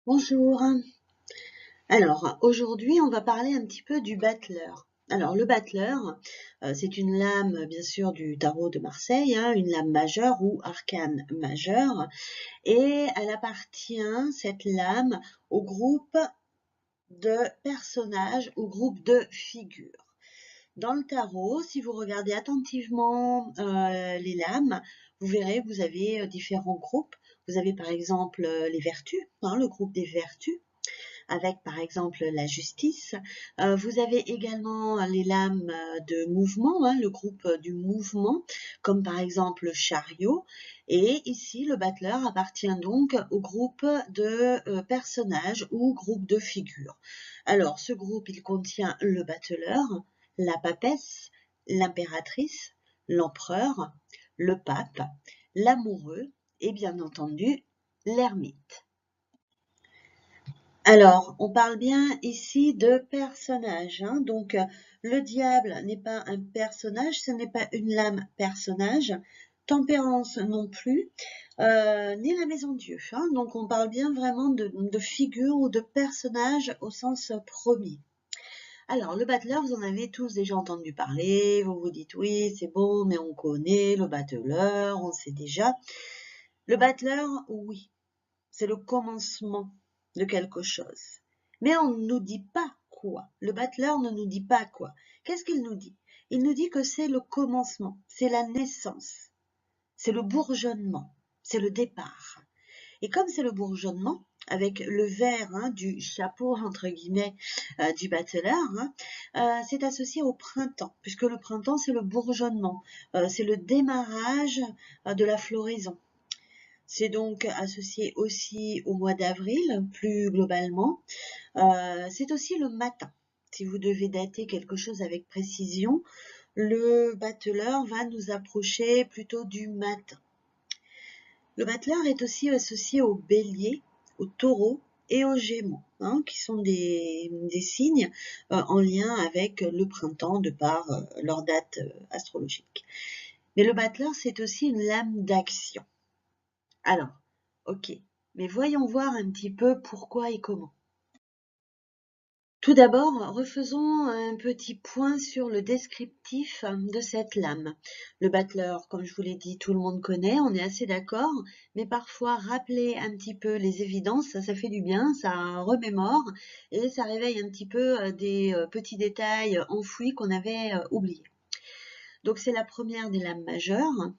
Bonjour. Alors, aujourd'hui, on va parler un petit peu du battleur. Alors, le battleur, c'est une lame, bien sûr, du tarot de Marseille, hein, une lame majeure ou arcane majeur, et elle appartient, cette lame, au groupe de personnages, au groupe de figures. Dans le tarot, si vous regardez attentivement les lames, vous verrez que vous avez différents groupes. Vous avez par exemple les vertus, hein, le groupe des vertus, avec par exemple la justice. Vous avez également les lames de mouvement, hein, le groupe du mouvement, comme par exemple le chariot. Et ici, le battleur appartient donc au groupe de personnages ou groupe de figures. Alors, ce groupe, il contient le battleur, la papesse, l'impératrice, l'empereur, le pape, l'amoureux et bien entendu l'ermite. Alors, on parle bien ici de personnage, hein. Donc, le diable n'est pas un personnage, ce n'est pas une lame personnage, tempérance non plus, ni la maison Dieu, hein. Donc, on parle bien vraiment de figure ou de personnage au sens premier. Alors, le battleur, vous en avez tous déjà entendu parler, vous vous dites oui, c'est bon, mais on connaît le battleur, on sait déjà. Le battleur, oui, c'est le commencement de quelque chose. Mais on ne nous dit pas quoi. Le battleur ne nous dit pas quoi. Qu'est-ce qu'il nous dit? Il nous dit que c'est le commencement, c'est la naissance, c'est le bourgeonnement, c'est le départ. Et comme c'est le bourgeonnement, avec le vert, hein, du chapeau, entre guillemets, du battleur, hein, c'est associé au printemps, puisque le printemps, c'est le bourgeonnement, c'est le démarrage de la floraison. C'est donc associé aussi au mois d'avril, plus globalement. C'est aussi le matin. Si vous devez dater quelque chose avec précision, le battleur va nous approcher plutôt du matin. Le battleur est aussi associé au bélier, au taureau et aux gémeaux, hein, qui sont des signes en lien avec le printemps de par leur date astrologique. Mais le battleur, c'est aussi une lame d'action. Alors, ok, mais voyons voir un petit peu pourquoi et comment. Tout d'abord, refaisons un petit point sur le descriptif de cette lame. Le battleur, comme je vous l'ai dit, tout le monde connaît, on est assez d'accord, mais parfois rappeler un petit peu les évidences, ça fait du bien, ça remémore et ça réveille un petit peu des petits détails enfouis qu'on avait oubliés. Donc c'est la première des lames majeures,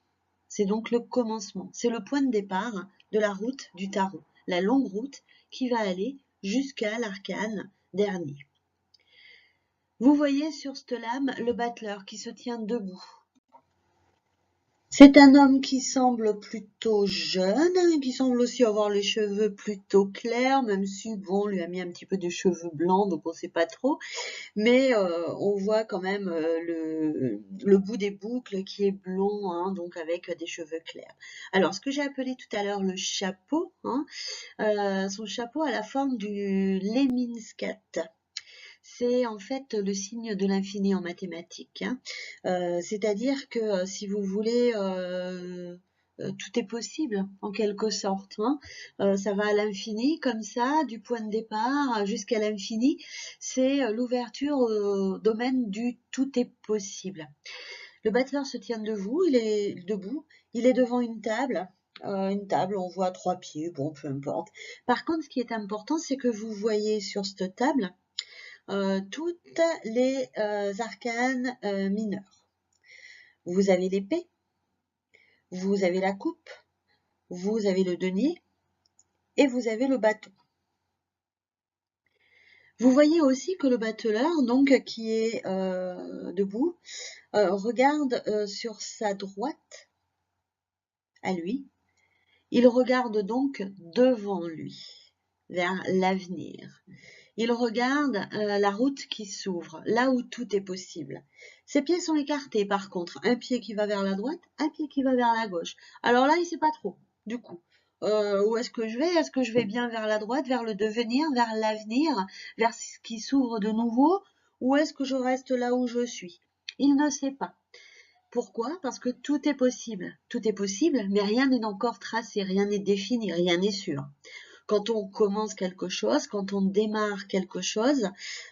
c'est donc le commencement, c'est le point de départ de la route du tarot, la longue route qui va aller jusqu'à l'arcane dernier. Vous voyez sur cette lame le battleur qui se tient debout. C'est un homme qui semble plutôt jeune, qui semble aussi avoir les cheveux plutôt clairs, même si bon, on lui a mis un petit peu de cheveux blancs, donc on ne sait pas trop. Mais on voit quand même le bout des boucles qui est blond, hein, donc avec des cheveux clairs. Alors, ce que j'ai appelé tout à l'heure le chapeau, hein, son chapeau a la forme du Lemniscat. C'est en fait le signe de l'infini en mathématiques, hein. C'est-à-dire que si vous voulez, tout est possible en quelque sorte, hein. Ça va à l'infini comme ça, du point de départ jusqu'à l'infini. C'est l'ouverture au domaine du tout est possible. Le battleur se tient debout, il est devant une table. On voit 3 pieds, bon, peu importe. Par contre, ce qui est important, c'est que vous voyez sur cette table toutes les arcanes mineurs. Vous avez l'épée, vous avez la coupe, vous avez le denier et vous avez le bâton. Vous voyez aussi que le battleur, donc qui est debout, regarde sur sa droite à lui. Il regarde donc devant lui, vers l'avenir. Il regarde la route qui s'ouvre, là où tout est possible. Ses pieds sont écartés par contre, un pied qui va vers la droite, un pied qui va vers la gauche. Alors là, il ne sait pas trop, du coup. Où est-ce que je vais? Est-ce que je vais bien vers la droite, vers le devenir, vers l'avenir, vers ce qui s'ouvre de nouveau? Ou est-ce que je reste là où je suis? Il ne sait pas. Pourquoi? Parce que tout est possible. Tout est possible, mais rien n'est encore tracé, rien n'est défini, rien n'est sûr. Quand on commence quelque chose, quand on démarre quelque chose,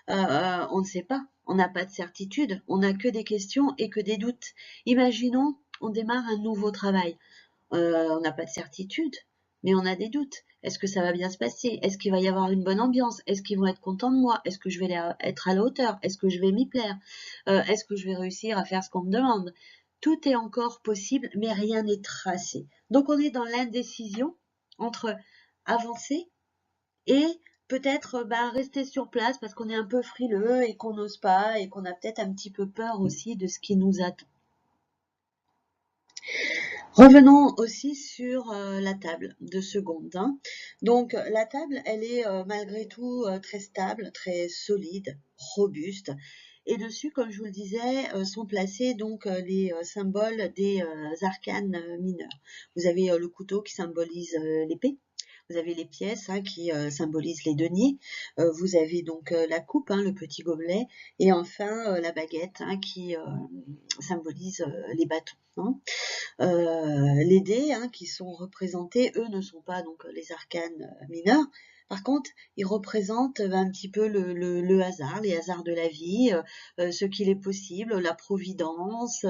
on ne sait pas, on n'a pas de certitude, on n'a que des questions et que des doutes. Imaginons, on démarre un nouveau travail. On n'a pas de certitude, mais on a des doutes. Est-ce que ça va bien se passer? Est-ce qu'il va y avoir une bonne ambiance? Est-ce qu'ils vont être contents de moi? Est-ce que je vais être à la hauteur? Est-ce que je vais m'y plaire? Est-ce que je vais réussir à faire ce qu'on me demande? Tout est encore possible, mais rien n'est tracé. Donc on est dans l'indécision entre avancer et peut-être rester sur place parce qu'on est un peu frileux et qu'on n'ose pas et qu'on a peut-être un petit peu peur aussi de ce qui nous attend. Revenons aussi sur la table, 2 secondes. Hein. Donc la table, elle est malgré tout très stable, très solide, robuste. Et dessus, comme je vous le disais, sont placés donc les symboles des arcanes mineurs. Vous avez le couteau qui symbolise l'épée. Vous avez les pièces qui symbolisent les deniers. Vous avez donc la coupe, le petit gobelet. Et enfin la baguette qui symbolise les bâtons. Les dés qui sont représentés, eux, ne sont pas donc les arcanes mineurs. Par contre, ils représentent un petit peu le hasard, les hasards de la vie, ce qu'il est possible, la providence.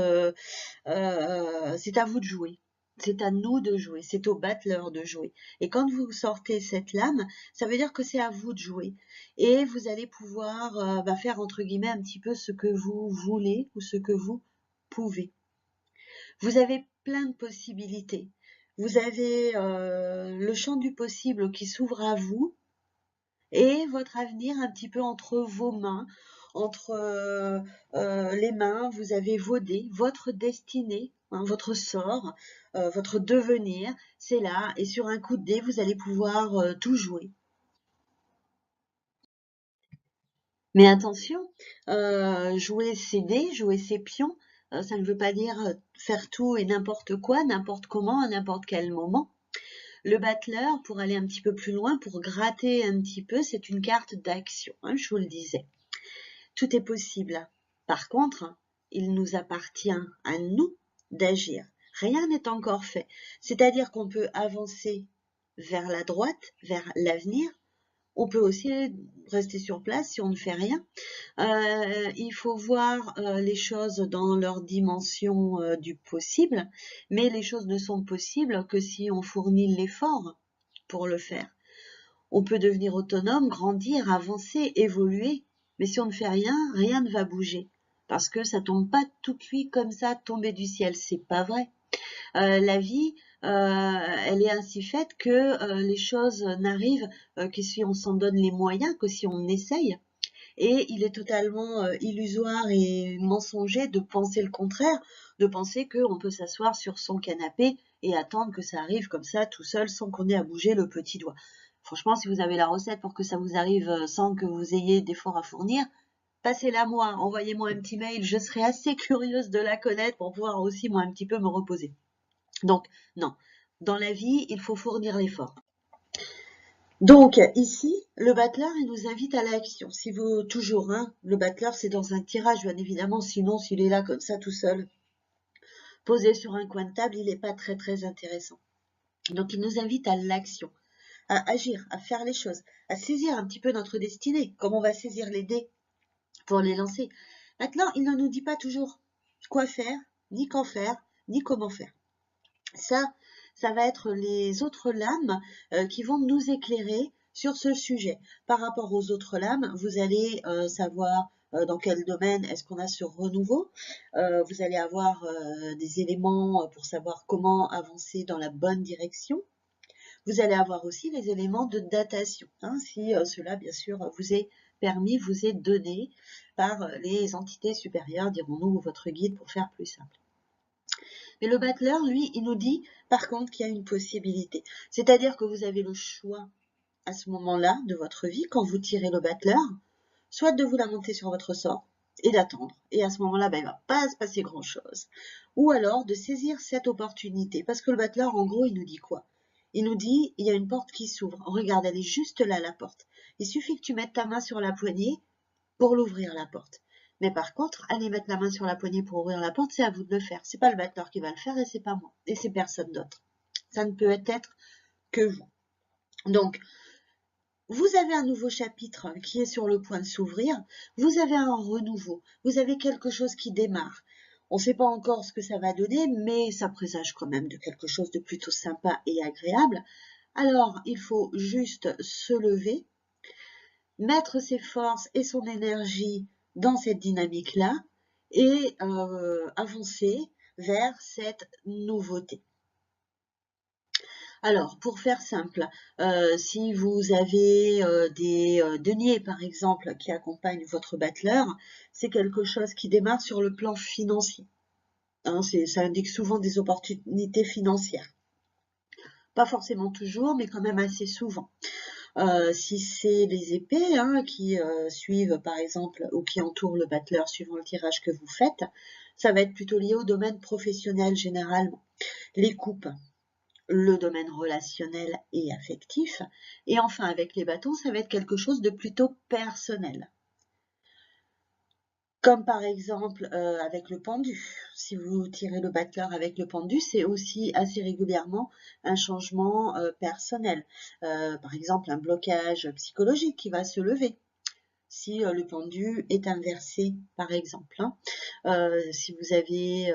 C'est à vous de jouer. C'est à nous de jouer, c'est au battleur de jouer. Et quand vous sortez cette lame, ça veut dire que c'est à vous de jouer. Et vous allez pouvoir faire entre guillemets un petit peu ce que vous voulez ou ce que vous pouvez. Vous avez plein de possibilités. Vous avez le champ du possible qui s'ouvre à vous et votre avenir un petit peu entre vos mains, entre les mains. Vous avez vos dés, votre destinée, votre sort, votre devenir, c'est là. Et sur un coup de dé, vous allez pouvoir tout jouer. Mais attention, jouer ses dés, jouer ses pions, ça ne veut pas dire faire tout et n'importe quoi, n'importe comment, à n'importe quel moment. Le battleur, pour aller un petit peu plus loin, pour gratter un petit peu, c'est une carte d'action, je vous le disais. Tout est possible. Par contre, il nous appartient à nous d'agir. Rien n'est encore fait. C'est-à-dire qu'on peut avancer vers la droite, vers l'avenir. On peut aussi rester sur place si on ne fait rien. Il faut voir les choses dans leur dimension du possible, mais les choses ne sont possibles que si on fournit l'effort pour le faire. On peut devenir autonome, grandir, avancer, évoluer, mais si on ne fait rien, rien ne va bouger. Parce que ça tombe pas tout cuit comme ça, tombé du ciel, c'est pas vrai. La vie, elle est ainsi faite que les choses n'arrivent que si on s'en donne les moyens, que si on essaye. Et il est totalement illusoire et mensonger de penser le contraire, de penser qu'on peut s'asseoir sur son canapé et attendre que ça arrive comme ça tout seul sans qu'on ait à bouger le petit doigt. Franchement, si vous avez la recette pour que ça vous arrive sans que vous ayez d'efforts à fournir, passez-la moi, envoyez-moi un petit mail, je serai assez curieuse de la connaître pour pouvoir aussi moi un petit peu me reposer. Donc non, dans la vie, il faut fournir l'effort. Donc ici, le battleur, il nous invite à l'action. Si vous, toujours, le battleur, c'est dans un tirage, bien évidemment, sinon s'il est là comme ça tout seul, posé sur un coin de table, il n'est pas très très intéressant. Donc il nous invite à l'action, à agir, à faire les choses, à saisir un petit peu notre destinée, comme on va saisir les dés pour les lancer. Maintenant, il ne nous dit pas toujours quoi faire, ni quand faire, ni comment faire. Ça va être les autres lames qui vont nous éclairer sur ce sujet. Par rapport aux autres lames, vous allez savoir dans quel domaine est-ce qu'on a ce renouveau. Vous allez avoir des éléments pour savoir comment avancer dans la bonne direction. Vous allez avoir aussi les éléments de datation, si cela, bien sûr, vous est permis, vous est donné par les entités supérieures, dirons-nous, ou votre guide pour faire plus simple. Mais le battleur, lui, il nous dit par contre qu'il y a une possibilité. C'est-à-dire que vous avez le choix à ce moment-là de votre vie, quand vous tirez le battleur, soit de vous lamenter sur votre sort et d'attendre. Et à ce moment-là, il ne va pas se passer grand-chose. Ou alors de saisir cette opportunité. Parce que le battleur, en gros, il nous dit quoi? Il nous dit, il y a une porte qui s'ouvre. Regarde, elle est juste là, la porte. Il suffit que tu mettes ta main sur la poignée pour l'ouvrir, la porte. Mais par contre, aller mettre la main sur la poignée pour ouvrir la porte, c'est à vous de le faire. C'est pas le battleur qui va le faire et c'est pas moi. Et c'est personne d'autre. Ça ne peut être que vous. Donc, vous avez un nouveau chapitre qui est sur le point de s'ouvrir, vous avez un renouveau, vous avez quelque chose qui démarre. On ne sait pas encore ce que ça va donner, mais ça présage quand même de quelque chose de plutôt sympa et agréable. Alors, il faut juste se lever, mettre ses forces et son énergie dans cette dynamique-là et avancer vers cette nouveauté. Alors, pour faire simple, si vous avez des deniers, par exemple, qui accompagnent votre battleur, c'est quelque chose qui démarre sur le plan financier. Hein, ça indique souvent des opportunités financières. Pas forcément toujours, mais quand même assez souvent. Si c'est les épées qui suivent, par exemple, ou qui entourent le battleur suivant le tirage que vous faites, ça va être plutôt lié au domaine professionnel généralement. Les coupes, le domaine relationnel et affectif. Et enfin, avec les bâtons, ça va être quelque chose de plutôt personnel. Comme par exemple avec le pendu. Si vous tirez le battleur avec le pendu, c'est aussi assez régulièrement un changement personnel. Par exemple, un blocage psychologique qui va se lever. Si le pendu est inversé, par exemple. Si vous avez,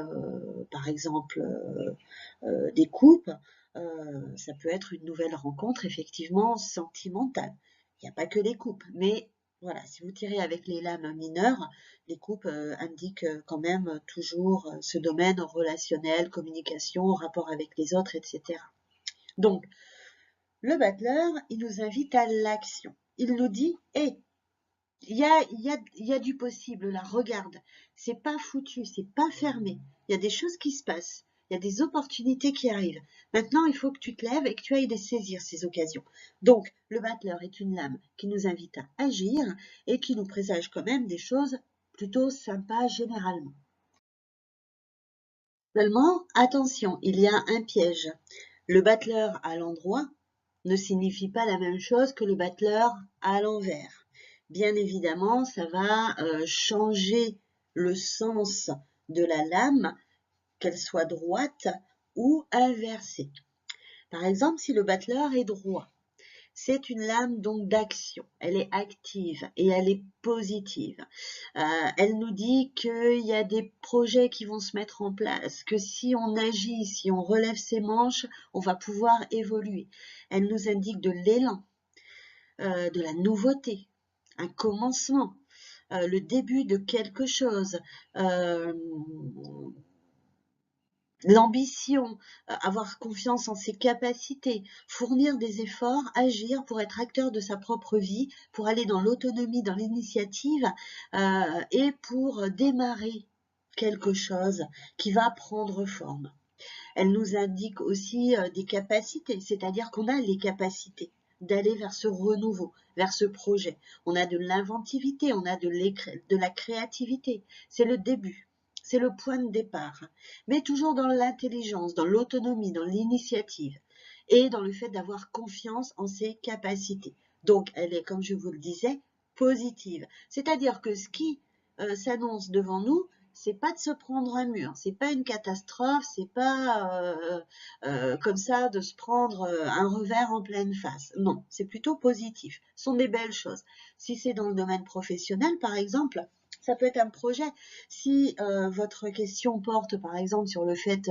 par exemple, des coupes, ça peut être une nouvelle rencontre, effectivement, sentimentale. Il n'y a pas que les coupes, mais voilà, si vous tirez avec les lames mineures, les coupes indiquent quand même toujours ce domaine relationnel, communication, rapport avec les autres, etc. Donc, le battleur, il nous invite à l'action. Il nous dit, hé, il y a du possible là, regarde, c'est pas foutu, c'est pas fermé, il y a des choses qui se passent, il y a des opportunités qui arrivent. Maintenant, il faut que tu te lèves et que tu ailles les saisir, ces occasions. Donc, le battleur est une lame qui nous invite à agir et qui nous présage quand même des choses plutôt sympas généralement. Seulement, attention, il y a un piège. Le battleur à l'endroit ne signifie pas la même chose que le battleur à l'envers. Bien évidemment, ça va changer le sens de la lame, qu'elle soit droite ou inversée. Par exemple, si le battleur est droit, c'est une lame donc d'action, elle est active et elle est positive. Elle nous dit qu'il y a des projets qui vont se mettre en place, que si on agit, si on relève ses manches, on va pouvoir évoluer. Elle nous indique de l'élan, de la nouveauté, un commencement, le début de quelque chose, l'ambition, avoir confiance en ses capacités, fournir des efforts, agir pour être acteur de sa propre vie, pour aller dans l'autonomie, dans l'initiative et pour démarrer quelque chose qui va prendre forme. Elle nous indique aussi des capacités, c'est-à-dire qu'on a les capacités d'aller vers ce renouveau, vers ce projet. On a de l'inventivité, on a de la créativité. C'est le début. C'est le point de départ, mais toujours dans l'intelligence, dans l'autonomie, dans l'initiative et dans le fait d'avoir confiance en ses capacités. Donc, elle est, comme je vous le disais, positive. C'est-à-dire que ce qui s'annonce devant nous, c'est pas de se prendre un mur, c'est pas une catastrophe, c'est pas comme ça de se prendre un revers en pleine face. Non, c'est plutôt positif. Ce sont des belles choses. Si c'est dans le domaine professionnel, par exemple, ça peut être un projet. Si votre question porte, par exemple, sur le fait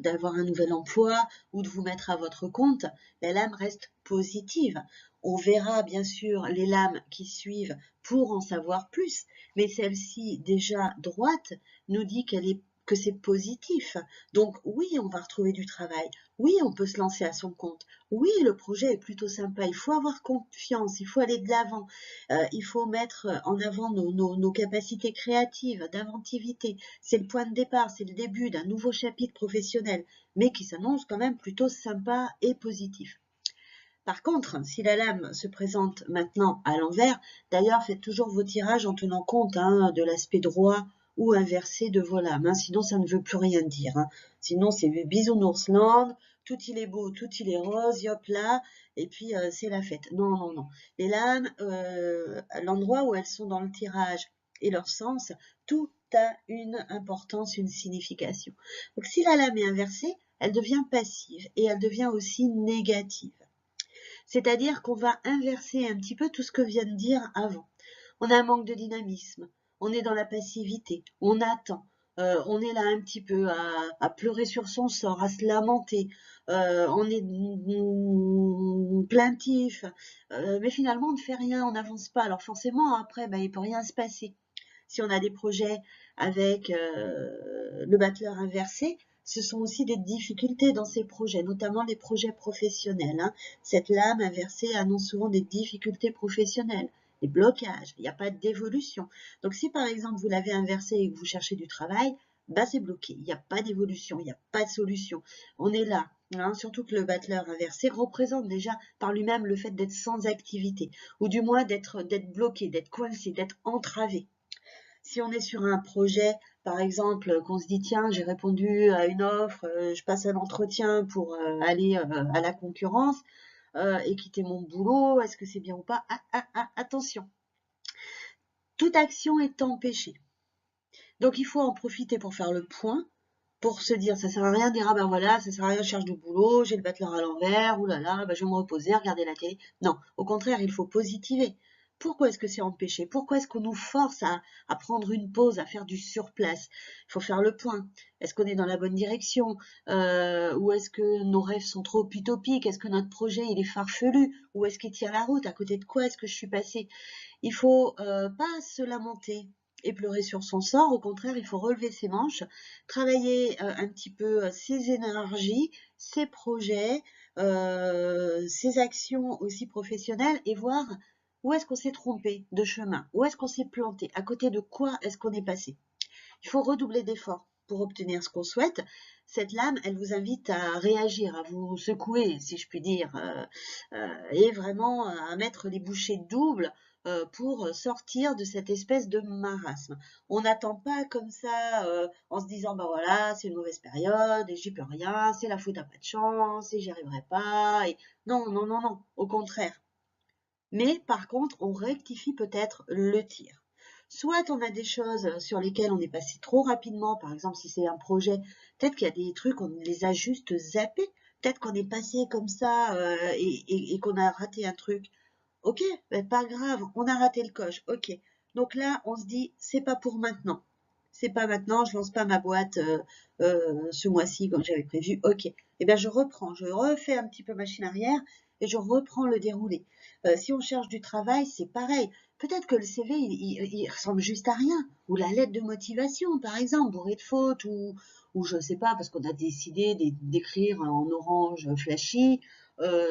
d'avoir un nouvel emploi ou de vous mettre à votre compte, la lame reste positive. On verra bien sûr les lames qui suivent pour en savoir plus, mais celle-ci déjà droite nous dit que c'est positif. Donc oui, on va retrouver du travail. Oui, on peut se lancer à son compte. Oui, le projet est plutôt sympa. Il faut avoir confiance, il faut aller de l'avant. Il faut mettre en avant nos capacités créatives, d'inventivité. C'est le point de départ, c'est le début d'un nouveau chapitre professionnel, mais qui s'annonce quand même plutôt sympa et positif. Par contre, si la lame se présente maintenant à l'envers, d'ailleurs faites toujours vos tirages en tenant compte de l'aspect droit ou inversé de vos lames, sinon ça ne veut plus rien dire. Sinon c'est bisounoursland, tout il est beau, tout il est rose, hop là, et puis c'est la fête. Non, non, non. Les lames, à l'endroit où elles sont dans le tirage et leur sens, tout a une importance, une signification. Donc si la lame est inversée, elle devient passive et elle devient aussi négative. C'est-à-dire qu'on va inverser un petit peu tout ce que vient de dire avant. On a un manque de dynamisme, on est dans la passivité, on attend, on est là un petit peu à pleurer sur son sort, à se lamenter, on est plaintif, mais finalement on ne fait rien, on n'avance pas. Alors forcément après, il ne peut rien se passer. Si on a des projets avec le battleur inversé, ce sont aussi des difficultés dans ces projets, notamment les projets professionnels. Hein. Cette lame inversée annonce souvent des difficultés professionnelles, des blocages, il n'y a pas d'évolution. Donc si par exemple vous l'avez inversé et que vous cherchez du travail, c'est bloqué, il n'y a pas d'évolution, il n'y a pas de solution. On est là, hein, surtout que le battleur inversé représente déjà par lui-même le fait d'être sans activité, ou du moins d'être bloqué, d'être coincé, d'être entravé. Si on est sur un projet, par exemple, qu'on se dit, tiens, j'ai répondu à une offre, je passe un entretien pour aller à la concurrence et quitter mon boulot, est-ce que c'est bien ou pas? Attention, toute action est empêchée. Donc, il faut en profiter pour faire le point, pour se dire, ça sert à rien de dire, ah ben voilà, ça sert à rien, je cherche du boulot, j'ai le battleur à l'envers, oulala, je vais me reposer, regarder la télé. Non, au contraire, il faut positiver. Pourquoi est-ce que c'est empêché? Pourquoi est-ce qu'on nous force à prendre une pause, à faire du surplace? Il faut faire le point. Est-ce qu'on est dans la bonne direction? Ou est-ce que nos rêves sont trop utopiques? Est-ce que notre projet il est farfelu? Ou est-ce qu'il tient la route? À côté de quoi est-ce que je suis passée? Il faut pas se lamenter et pleurer sur son sort. Au contraire, il faut relever ses manches, travailler un petit peu ses énergies, ses projets, ses actions aussi professionnelles et voir où est-ce qu'on s'est trompé de chemin, où est-ce qu'on s'est planté, à côté de quoi est-ce qu'on est passé. Il faut redoubler d'efforts pour obtenir ce qu'on souhaite. Cette lame, elle vous invite à réagir, à vous secouer, si je puis dire, et vraiment à mettre les bouchées doubles pour sortir de cette espèce de marasme. On n'attend pas comme ça en se disant voilà, c'est une mauvaise période et j'y peux rien, c'est la faute à pas de chance et j'y arriverai pas. Et... Non, non, non, non, au contraire. Mais par contre, on rectifie peut-être le tir. Soit on a des choses sur lesquelles on est passé trop rapidement, par exemple si c'est un projet, peut-être qu'il y a des trucs, on les a juste zappés, peut-être qu'on est passé comme ça et qu'on a raté un truc. Ok, pas grave, on a raté le coche, ok. Donc là, on se dit, c'est pas pour maintenant. C'est pas maintenant, je lance pas ma boîte ce mois-ci comme j'avais prévu, ok. Eh bien je reprends, je refais un petit peu machine arrière et je reprends le déroulé. Si on cherche du travail, c'est pareil. Peut-être que le CV, il ressemble juste à rien. Ou la lettre de motivation, par exemple, bourrée de fautes, ou je sais pas, parce qu'on a décidé d'écrire en orange flashy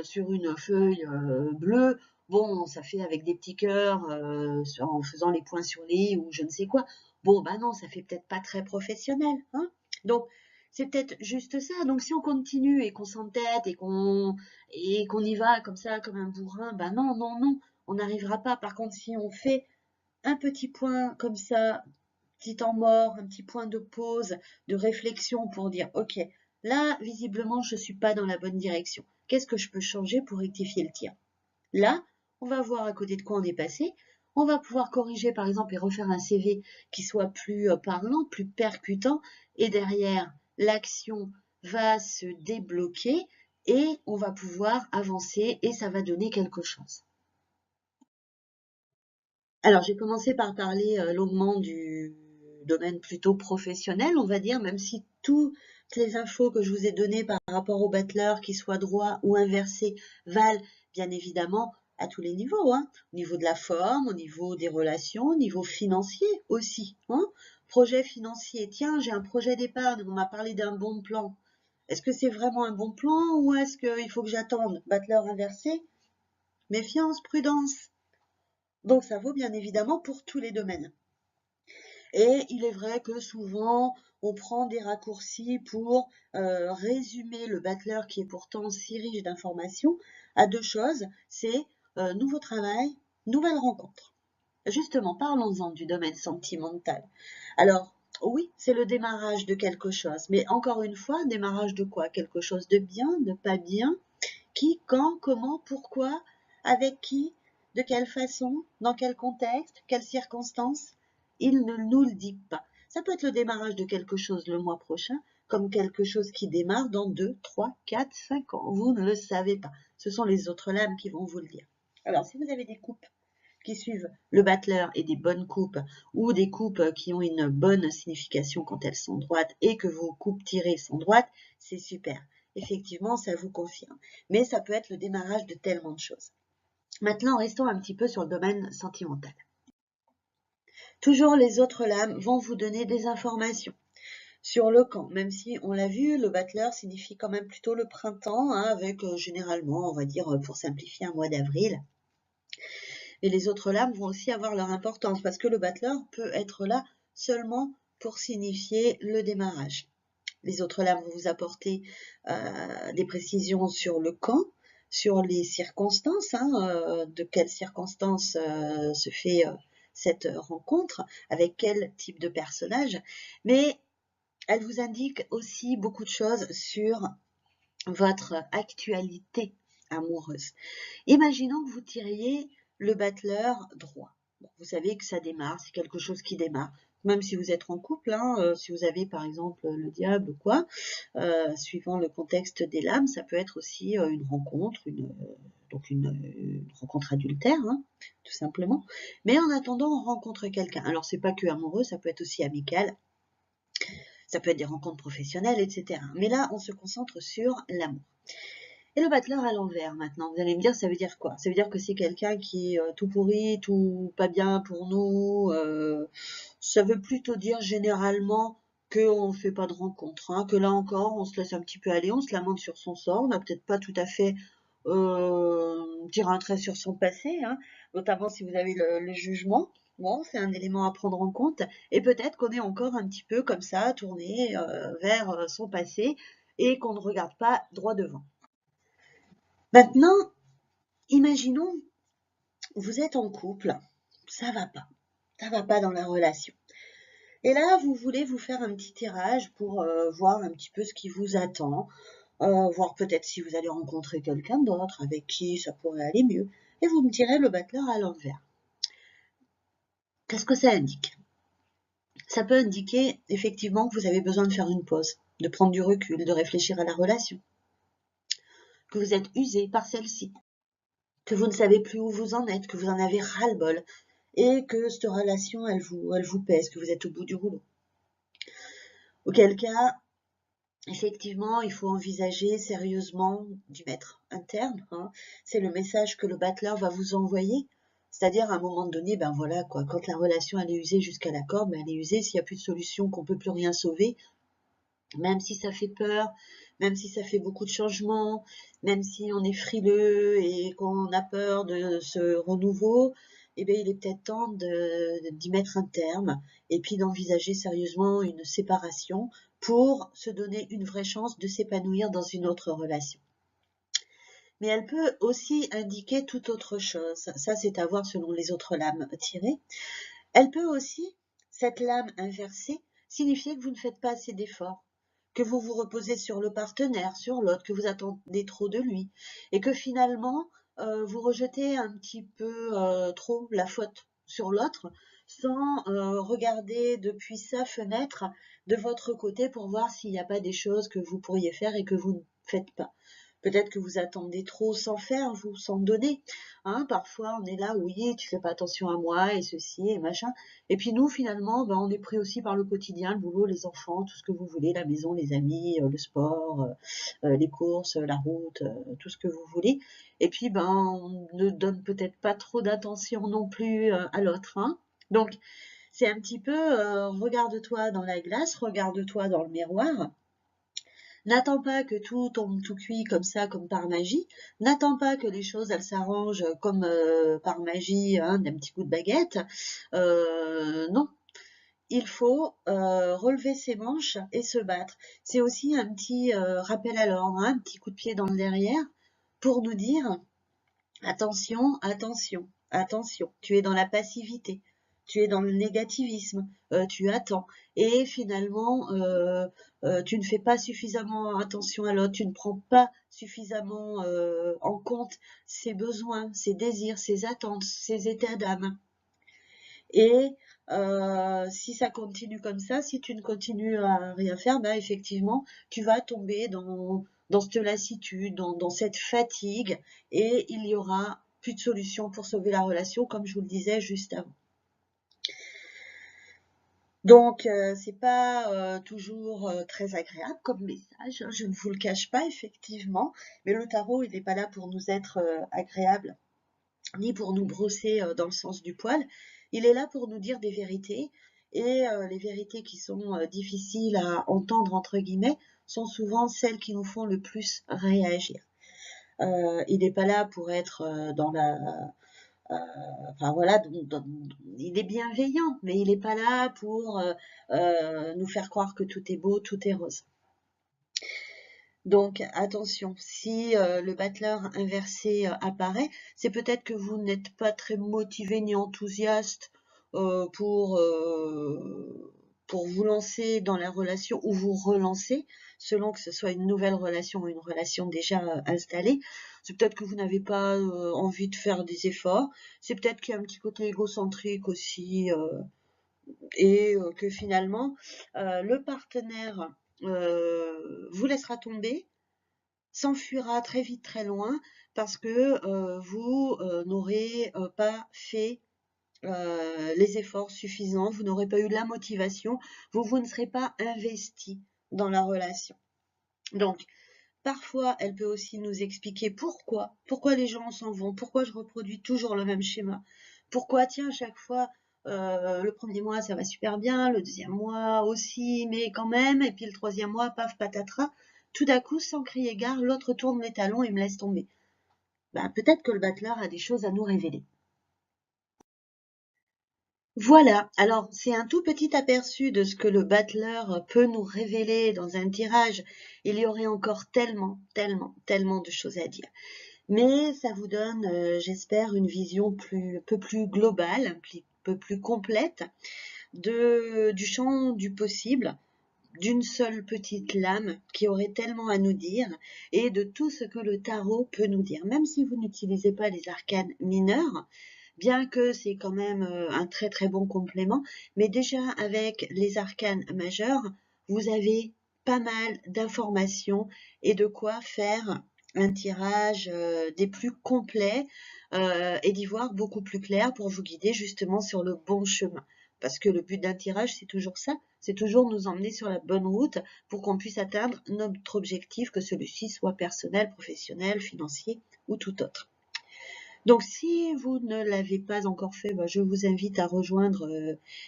sur une feuille bleue. Bon, ça fait avec des petits cœurs en faisant les points sur les i ou je ne sais quoi. Bon, non, ça fait peut-être pas très professionnel. Hein. Donc, c'est peut-être juste ça. Donc, si on continue et qu'on s'entête et qu'on y va comme ça, comme un bourrin, non, non, non, on n'arrivera pas. Par contre, si on fait un petit point comme ça, petit temps mort, un petit point de pause, de réflexion pour dire, ok, là, visiblement, je ne suis pas dans la bonne direction. Qu'est-ce que je peux changer pour rectifier le tir? Là, on va voir à côté de quoi on est passé. On va pouvoir corriger, par exemple, et refaire un CV qui soit plus parlant, plus percutant. Et derrière, l'action va se débloquer et on va pouvoir avancer et ça va donner quelque chose. Alors, j'ai commencé par parler longuement du domaine plutôt professionnel, on va dire, même si toutes les infos que je vous ai données par rapport au battleur, qu'ils soient droit ou inversés, valent bien évidemment à tous les niveaux, hein, au niveau de la forme, au niveau des relations, au niveau financier aussi. Hein. Projet financier, tiens, j'ai un projet d'épargne, on m'a parlé d'un bon plan. Est-ce que c'est vraiment un bon plan ou est-ce qu'il faut que j'attende? Battleur inversé, méfiance, prudence. Donc ça vaut bien évidemment pour tous les domaines. Et il est vrai que souvent, on prend des raccourcis pour résumer le battleur qui est pourtant si riche d'informations à deux choses, c'est nouveau travail, nouvelle rencontre. Justement, parlons-en du domaine sentimental. Alors, oui, c'est le démarrage de quelque chose, mais encore une fois, démarrage de quoi? Quelque chose de bien, de pas bien? Qui, quand, comment, pourquoi, avec qui, de quelle façon, dans quel contexte, quelles circonstances? Il ne nous le dit pas. Ça peut être le démarrage de quelque chose le mois prochain, comme quelque chose qui démarre dans 2, 3, 4, 5 ans. Vous ne le savez pas. ce sont les autres lames qui vont vous le dire. Alors, si vous avez des coupes qui suivent le battleur et des bonnes coupes, ou des coupes qui ont une bonne signification quand elles sont droites, et que vos coupes tirées sont droites, c'est super. Effectivement, ça vous confirme. Mais ça peut être le démarrage de tellement de choses. Maintenant, restons un petit peu sur le domaine sentimental. Toujours les autres lames vont vous donner des informations sur le camp, même si on l'a vu, le battleur signifie quand même plutôt le printemps, hein, avec généralement, on va dire, pour simplifier, un mois d'avril. Et les autres lames vont aussi avoir leur importance, parce que le battleur peut être là seulement pour signifier le démarrage. Les autres lames vont vous apporter des précisions sur le camp, sur les circonstances, hein, de quelles circonstances se fait cette rencontre, avec quel type de personnage, mais elle vous indique aussi beaucoup de choses sur votre actualité amoureuse. Imaginons que vous tiriez le battleur droit. Bon, vous savez que ça démarre, c'est quelque chose qui démarre. Même si vous êtes en couple, hein, si vous avez par exemple le diable ou quoi, suivant le contexte des lames, ça peut être aussi une rencontre, une rencontre adultère, hein, tout simplement. Mais en attendant, on rencontre quelqu'un. Alors c'est pas que amoureux, ça peut être aussi amical, ça peut être des rencontres professionnelles, etc. Mais là, on se concentre sur l'amour. Et le battleur à l'envers maintenant, vous allez me dire, ça veut dire quoi? Ça veut dire que c'est quelqu'un qui est tout pourri, tout pas bien pour nous. Ça veut plutôt dire généralement qu'on ne fait pas de rencontre, hein, que là encore, on se laisse un petit peu aller, on se lamente sur son sort, on n'a peut-être pas tout à fait tiré un trait sur son passé, hein, notamment si vous avez le jugement. Bon, c'est un élément à prendre en compte. Et peut-être qu'on est encore un petit peu comme ça, tourné vers son passé et qu'on ne regarde pas droit devant. Maintenant, imaginons, vous êtes en couple, ça va pas dans la relation. Et là, vous voulez vous faire un petit tirage pour voir un petit peu ce qui vous attend, voir peut-être si vous allez rencontrer quelqu'un d'autre avec qui ça pourrait aller mieux. Et vous me tirez le battleur à l'envers. Qu'est-ce que ça indique? Ça peut indiquer effectivement que vous avez besoin de faire une pause, de prendre du recul, de réfléchir à la relation, que vous êtes usé par celle-ci, que vous ne savez plus où vous en êtes, que vous en avez ras-le-bol, et que cette relation, elle vous pèse, que vous êtes au bout du rouleau. Auquel cas, effectivement, il faut envisager sérieusement d'y mettre un terme, hein. C'est le message que le battleur va vous envoyer. C'est-à-dire, à un moment donné, ben voilà, quoi, quand la relation elle est usée jusqu'à la corde, ben elle est usée, s'il n'y a plus de solution, qu'on ne peut plus rien sauver, même si ça fait peur, même si ça fait beaucoup de changements, même si on est frileux et qu'on a peur de ce renouveau, eh bien, il est peut-être temps d'y mettre un terme et puis d'envisager sérieusement une séparation pour se donner une vraie chance de s'épanouir dans une autre relation. Mais elle peut aussi indiquer toute autre chose. Ça, c'est à voir selon les autres lames tirées. Elle peut aussi, cette lame inversée, signifier que vous ne faites pas assez d'efforts, que vous vous reposez sur le partenaire, sur l'autre, que vous attendez trop de lui, et que finalement, vous rejetez un petit peu trop la faute sur l'autre, sans regarder depuis sa fenêtre de votre côté pour voir s'il n'y a pas des choses que vous pourriez faire et que vous ne faites pas. Peut-être que vous attendez trop sans faire, vous, sans donner. Hein, parfois, on est là, oui, tu fais pas attention à moi, et ceci, et machin. Et puis nous, finalement, ben, on est pris aussi par le quotidien, le boulot, les enfants, tout ce que vous voulez, la maison, les amis, le sport, les courses, la route, tout ce que vous voulez. Et puis, ben, on ne donne peut-être pas trop d'attention non plus à l'autre. Hein. Donc, c'est un petit peu, regarde-toi dans la glace, regarde-toi dans le miroir. N'attends pas que tout tombe tout cuit comme ça, comme par magie. N'attends pas que les choses, elles s'arrangent comme par magie, hein, d'un petit coup de baguette. Non, il faut relever ses manches et se battre. C'est aussi un petit rappel à l'ordre, hein, un petit coup de pied dans le derrière pour nous dire attention, attention, attention, tu es dans la passivité, tu es dans le négativisme, tu attends. Et finalement, tu ne fais pas suffisamment attention à l'autre, tu ne prends pas suffisamment en compte ses besoins, ses désirs, ses attentes, ses états d'âme. Et si ça continue comme ça, si tu ne continues à rien faire, ben effectivement, tu vas tomber cette lassitude, dans cette fatigue, et il y aura plus de solution pour sauver la relation, comme je vous le disais juste avant. Donc, c'est pas toujours très agréable comme message, hein, je ne vous le cache pas, effectivement, mais le tarot, il n'est pas là pour nous être agréable, ni pour nous brosser dans le sens du poil. Il est là pour nous dire des vérités, et les vérités qui sont difficiles à entendre, entre guillemets, sont souvent celles qui nous font le plus réagir. Il n'est pas là pour être dans la... enfin voilà, il est bienveillant, mais il n'est pas là pour nous faire croire que tout est beau, tout est rose. Donc attention, si le battleur inversé apparaît, c'est peut-être que vous n'êtes pas très motivé ni enthousiaste pour vous lancer dans la relation ou vous relancer, selon que ce soit une nouvelle relation ou une relation déjà installée. C'est peut-être que vous n'avez pas envie de faire des efforts, c'est peut-être qu'il y a un petit côté égocentrique aussi, et que finalement, le partenaire vous laissera tomber, s'enfuira très vite, très loin, parce que vous n'aurez pas fait les efforts suffisants, vous n'aurez pas eu la motivation, vous ne serez pas investi dans la relation. Donc, parfois, elle peut aussi nous expliquer pourquoi les gens s'en vont, pourquoi je reproduis toujours le même schéma, pourquoi, tiens, à chaque fois, le premier mois, ça va super bien, le deuxième mois aussi, mais quand même, et puis le troisième mois, paf, patatras, tout d'un coup, sans crier gare, l'autre tourne les talons et me laisse tomber. Ben, peut-être que le battleur a des choses à nous révéler. Voilà, alors c'est un tout petit aperçu de ce que le battleur peut nous révéler dans un tirage. Il y aurait encore tellement, tellement, tellement de choses à dire. Mais ça vous donne, j'espère, une vision un peu plus globale, un peu plus complète du champ du possible, d'une seule petite lame qui aurait tellement à nous dire, et de tout ce que le tarot peut nous dire. Même si vous n'utilisez pas les arcanes mineurs, bien que c'est quand même un très très bon complément, mais déjà avec les arcanes majeurs, vous avez pas mal d'informations et de quoi faire un tirage des plus complets et d'y voir beaucoup plus clair pour vous guider justement sur le bon chemin. Parce que le but d'un tirage, c'est toujours ça, c'est toujours nous emmener sur la bonne route pour qu'on puisse atteindre notre objectif, que celui-ci soit personnel, professionnel, financier ou tout autre. Donc, si vous ne l'avez pas encore fait, je vous invite à rejoindre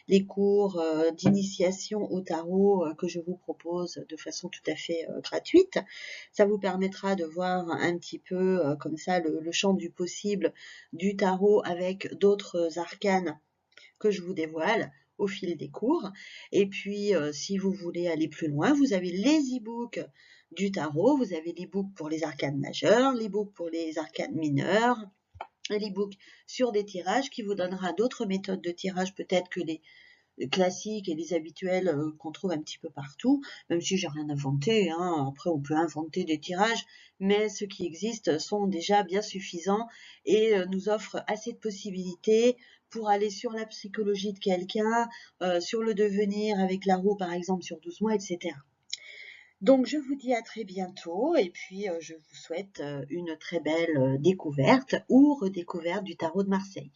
les cours d'initiation au tarot que je vous propose de façon tout à fait gratuite. Ça vous permettra de voir un petit peu comme ça le champ du possible du tarot avec d'autres arcanes que je vous dévoile au fil des cours. Et puis, si vous voulez aller plus loin, vous avez les e-books du tarot, vous avez l'e-book pour les arcanes majeures, l'e-book pour les arcanes mineures, l'e-book sur des tirages qui vous donnera d'autres méthodes de tirage peut-être que les classiques et les habituels qu'on trouve un petit peu partout, même si j'ai rien inventé, hein. Après on peut inventer des tirages, mais ceux qui existent sont déjà bien suffisants et nous offrent assez de possibilités pour aller sur la psychologie de quelqu'un, sur le devenir avec la roue par exemple sur 12 mois, etc. Donc je vous dis à très bientôt et puis je vous souhaite une très belle découverte ou redécouverte du tarot de Marseille.